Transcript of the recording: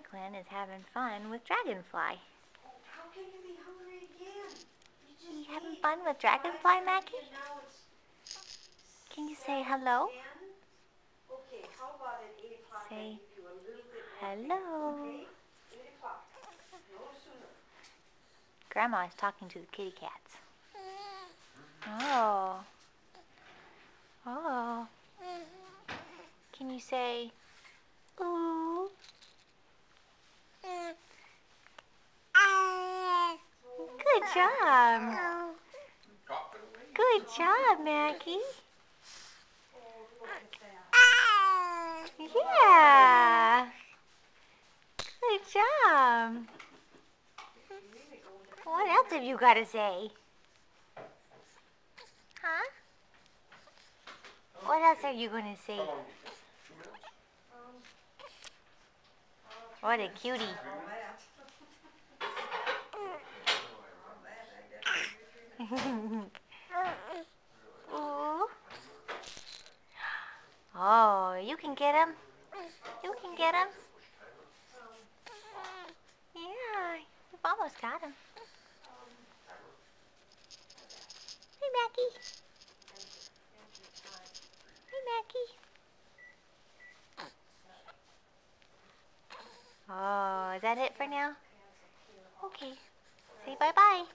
Quinn is having fun with Dragonfly. How can you be hungry again? You having fun with Dragonfly, Mackie? Can you say hello? Okay, how about at 8 o'clock I Say give you a little bit more hello. okay? 8 o'clock. No sooner. Grandma is talking to the kitty cats. Oh. Oh. Can you say ooh? Good job. Good job, Mackie. Oh, look at that. Yeah. Good job. What else have you got to say? Huh? What else are you going to say? What a cutie. Ooh. Oh, you can get him. You can get him. Yeah, you've almost got him. Hey, Mackie. Hey, Mackie. Oh, is that it for now? Okay. Say bye-bye.